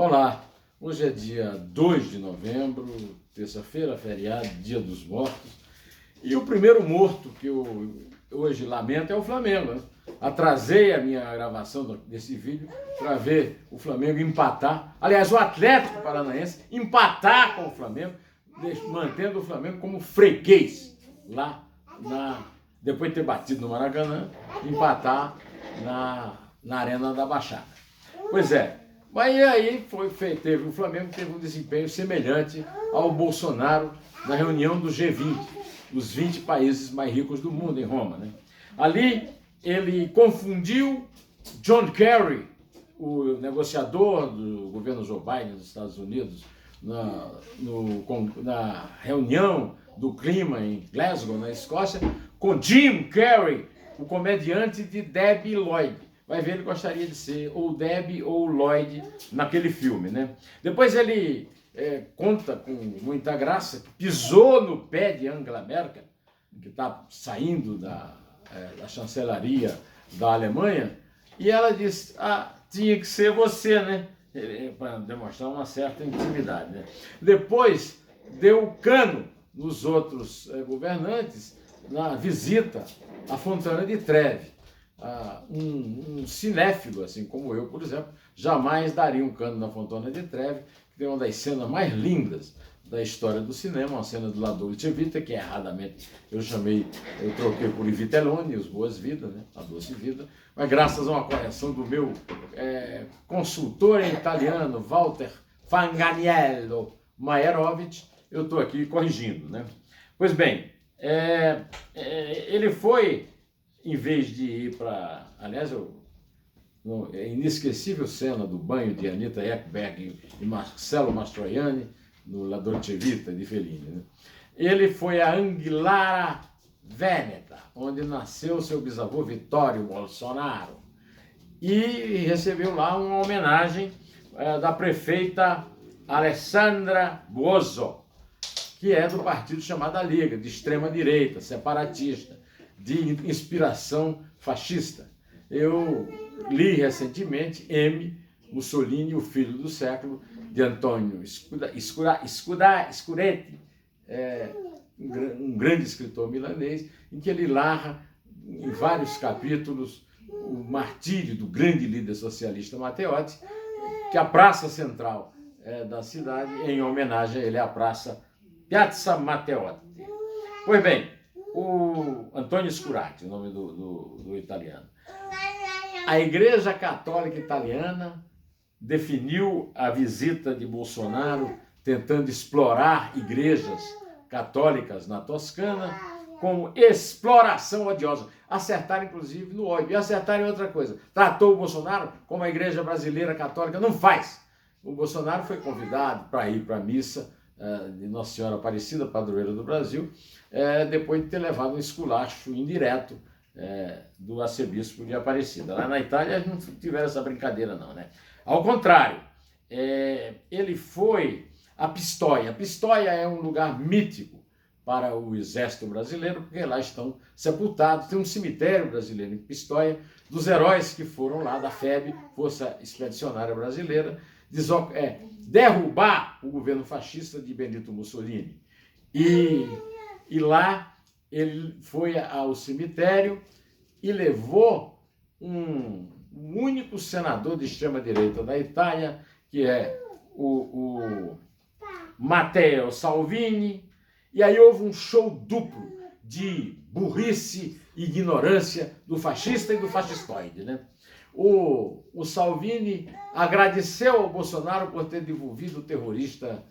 Olá, hoje é dia 2 de novembro, terça-feira, feriado, Dia dos Mortos. E o primeiro morto que eu hoje lamento é o Flamengo, né? Atrasei a minha gravação desse vídeo para ver o Flamengo empatar. Aliás, o Atlético Paranaense empatar com o Flamengo, mantendo o Flamengo como freguês lá depois de ter batido no Maracanã, empatar na Arena da Baixada. Pois é. Mas aí o Flamengo teve um desempenho semelhante ao Bolsonaro na reunião do G20, dos 20 países mais ricos do mundo, em Roma, né? Ali ele confundiu John Kerry, o negociador do governo Joe Biden dos Estados Unidos, na reunião do clima em Glasgow, na Escócia, com Jim Carrey, o comediante de Debbie Lloyd. Vai ver, ele gostaria de ser ou Debbie ou Lloyd naquele filme, né? Depois ele conta com muita graça que pisou no pé de Angela Merkel, que está saindo da chancelaria da Alemanha, e ela disse, tinha que ser você, né? Para demonstrar uma certa intimidade, né? Depois deu cano nos outros governantes na visita à Fontana di Trevi. Um cinéfilo, assim como eu, por exemplo, jamais daria um cano na Fontana di Trevi, que tem uma das cenas mais lindas da história do cinema, uma cena do La Dolce Vita, que erradamente eu troquei por I Vitelloni, Os Boas Vidas, né? A Doce Vida, mas graças a uma correção do meu consultor em italiano, Walter Fanganiello Maierovic, eu estou aqui corrigindo, né? Pois bem, ele foi, em vez de ir para... Aliás, é inesquecível cena do banho de Anita Ekberg e Marcello Mastroianni no La Dolce Vita de Fellini, né? Ele foi a Anguillara Veneta, onde nasceu seu bisavô Vittorio Bolsonaro, e recebeu lá uma homenagem da prefeita Alessandra Buoso, que é do partido chamado A Liga, de extrema-direita, separatista, de inspiração fascista. Eu li recentemente M. Mussolini, o Filho do Século, de Antonio Scuretti, um grande escritor milanês, em que ele narra em vários capítulos o martírio do grande líder socialista Matteotti, que a praça central da cidade, em homenagem a ele, é a praça Piazza Matteotti. Pois bem, o Antonio Scuretti, o nome do italiano. A Igreja Católica Italiana definiu a visita de Bolsonaro tentando explorar igrejas católicas na Toscana como exploração odiosa. Acertaram, inclusive, no ódio. E acertaram em outra coisa. Tratou o Bolsonaro como a Igreja Brasileira Católica não faz. O Bolsonaro foi convidado para ir para a missa de Nossa Senhora Aparecida, padroeira do Brasil, depois de ter levado um esculacho indireto do arcebispo de Aparecida. Lá na Itália não tiveram essa brincadeira não, né? Ao contrário, ele foi a Pistoia. A Pistoia é um lugar mítico para o exército brasileiro, porque lá estão sepultados, tem um cemitério brasileiro em Pistoia, dos heróis que foram lá da FEB, Força Expedicionária Brasileira, derrubar o governo fascista de Benito Mussolini. E lá ele foi ao cemitério e levou um único senador de extrema-direita da Itália, que é o Matteo Salvini, e aí houve um show duplo de burrice e ignorância do fascista e do fascistoide, né? O Salvini agradeceu ao Bolsonaro por ter devolvido o terrorista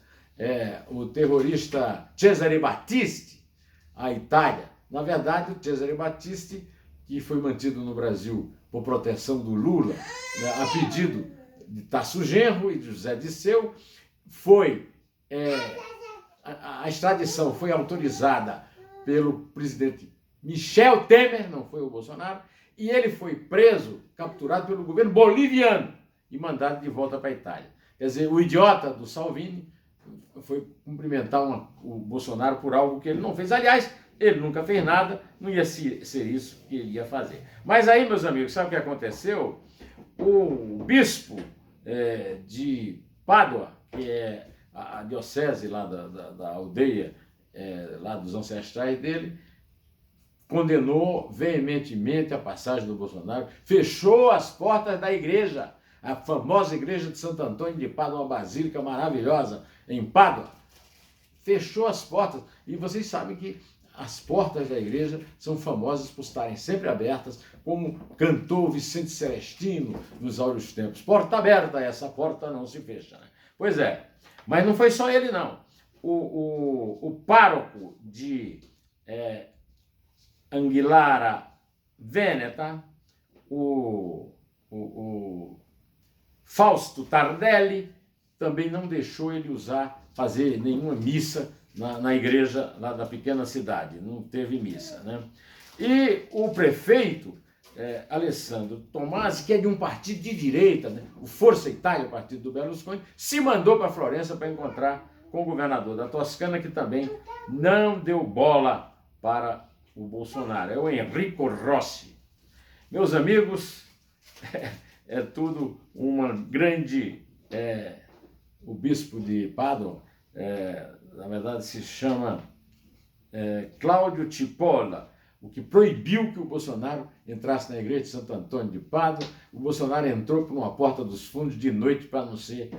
Cesare Battisti à Itália. Na verdade, o Cesare Battisti, que foi mantido no Brasil por proteção do Lula, né, a pedido de Tasso Genro e de José Disseu, a extradição foi autorizada pelo presidente Michel Temer, não foi o Bolsonaro, e ele foi preso, capturado pelo governo boliviano e mandado de volta para a Itália. Quer dizer, o idiota do Salvini foi cumprimentar o Bolsonaro por algo que ele não fez. Aliás, ele nunca fez nada, não ia ser isso que ele ia fazer. Mas aí, meus amigos, sabe o que aconteceu? O bispo de Pádua, que é a diocese lá da aldeia, lá dos ancestrais dele, condenou veementemente a passagem do Bolsonaro, fechou as portas da igreja, a famosa igreja de Santo Antônio de Pádua, uma basílica maravilhosa em Pádua. Fechou as portas. E vocês sabem que as portas da igreja são famosas por estarem sempre abertas, como cantou Vicente Celestino nos áureos tempos. Porta aberta, essa porta não se fecha. Né? Pois é, mas não foi só ele, não. O pároco de Anguillara Veneta, o Fausto Tardelli, também não deixou ele fazer nenhuma missa na igreja lá da pequena cidade, não teve missa, né? E o prefeito, Alessandro Tomasi, que é de um partido de direita, né? O Força Itália, o partido do Berlusconi, se mandou para Florença para encontrar com o governador da Toscana, que também não deu bola para o Bolsonaro, é o Enrico Rossi. Meus amigos, é tudo uma grande... o bispo de Pádua, na verdade se chama Cláudio Cipolla, o que proibiu que o Bolsonaro entrasse na igreja de Santo Antônio de Pádua. O Bolsonaro entrou por uma porta dos fundos de noite para não ser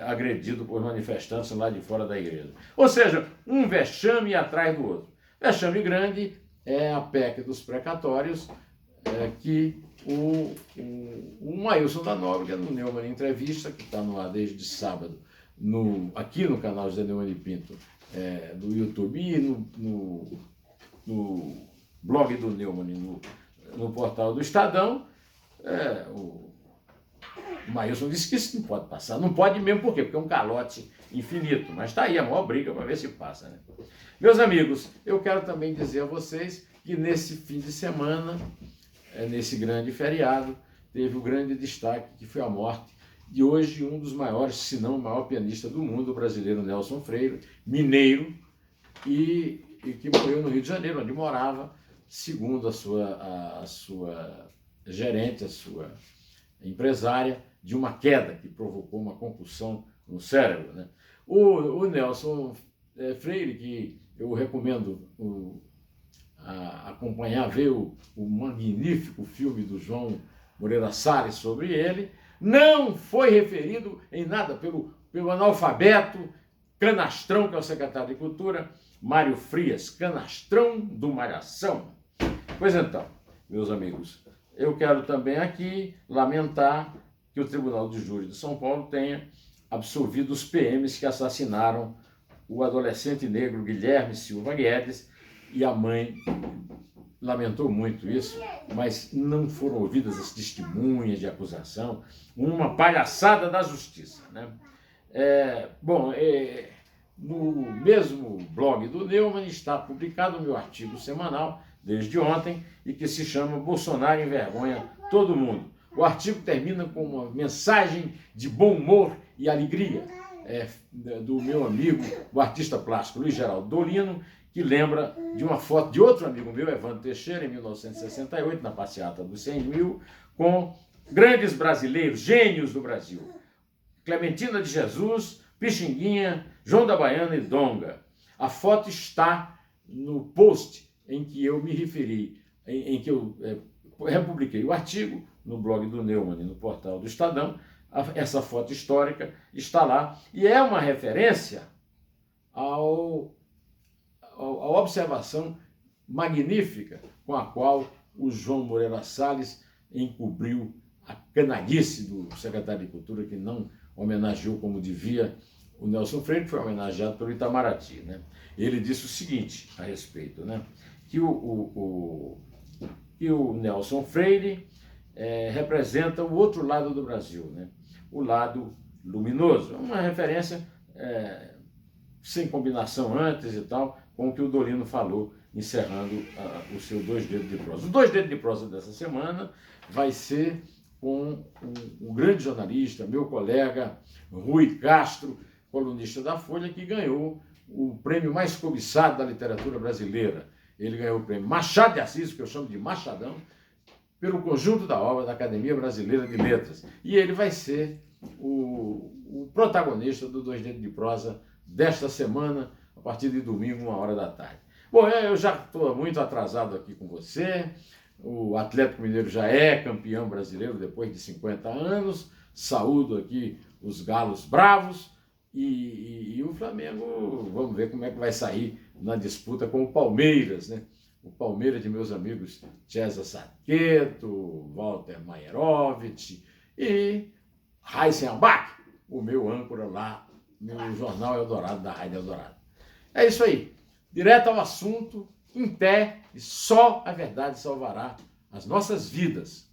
agredido por manifestantes lá de fora da igreja. Ou seja, um vexame atrás do outro. Vexame grande é a PEC dos precatórios, que o Maílson da Nóbrega, no Neumann Entrevista, que está no ar desde sábado, aqui no canal José Neumann e Pinto, do YouTube, e no blog do Neumann, no portal do Estadão, o Maílson disse que isso não pode passar. Não pode mesmo, por quê? Porque é um calote infinito. Mas está aí a maior briga para ver se passa. Né? Meus amigos, eu quero também dizer a vocês que nesse fim de semana, nesse grande feriado, teve o grande destaque, que foi a morte de hoje um dos maiores, se não o maior pianista do mundo, o brasileiro Nelson Freire, mineiro, e que morreu no Rio de Janeiro, onde morava, segundo a sua gerente, a sua empresária, de uma queda que provocou uma concussão no cérebro. Né? O Nelson Freire, que eu recomendo acompanhar, ver o magnífico filme do João Moreira Salles sobre ele, não foi referido em nada pelo analfabeto canastrão, que é o secretário de Cultura, Mário Frias, canastrão do Malhação. Pois então, meus amigos, eu quero também aqui lamentar que o Tribunal de Júri de São Paulo tenha absolvido os PMs que assassinaram o adolescente negro Guilherme Silva Guedes, e a mãe lamentou muito isso, mas não foram ouvidas as testemunhas de acusação, uma palhaçada da justiça. Né? No mesmo blog do Neumann está publicado o meu artigo semanal, desde ontem, e que se chama Bolsonaro envergonha todo mundo. O artigo termina com uma mensagem de bom humor e alegria do meu amigo, o artista plástico Luiz Geraldo Dolino, que lembra de uma foto de outro amigo meu, Evandro Teixeira, em 1968, na passeata dos 100 mil, com grandes brasileiros, gênios do Brasil. Clementina de Jesus, Pixinguinha, João da Baiana e Donga. A foto está no post em que eu me referi, em que eu republiquei o artigo no blog do Neumann, no portal do Estadão. Essa foto histórica está lá e é uma referência à observação magnífica com a qual o João Moreira Salles encobriu a canalhice do secretário de Cultura, que não homenageou como devia o Nelson Freire, que foi homenageado pelo Itamaraty. Né? Ele disse o seguinte a respeito, né? Que o Nelson Freire representa o outro lado do Brasil, né? O lado luminoso. Uma referência sem combinação antes e tal, com o que o Dolino falou, encerrando o seu Dois Dedos de Prosa. O Dois Dedos de Prosa dessa semana vai ser com um grande jornalista, meu colega Rui Castro, colunista da Folha, que ganhou o prêmio mais cobiçado da literatura brasileira. Ele ganhou o prêmio Machado de Assis, que eu chamo de Machadão, pelo conjunto da obra da Academia Brasileira de Letras. E ele vai ser o protagonista do Dois Dedos de Prosa desta semana, a partir de domingo, 13h. Bom, eu já estou muito atrasado aqui com você. O Atlético Mineiro já é campeão brasileiro depois de 50 anos. Saúdo aqui os galos bravos. E o Flamengo, vamos ver como é que vai sair na disputa com o Palmeiras, né? O Palmeiras de meus amigos César Saqueto, Walter Maierovitch e Raíssen Abac, o meu âncora lá no Jornal Eldorado, da Rádio Eldorado. É isso aí, direto ao assunto, em pé, e só a verdade salvará as nossas vidas.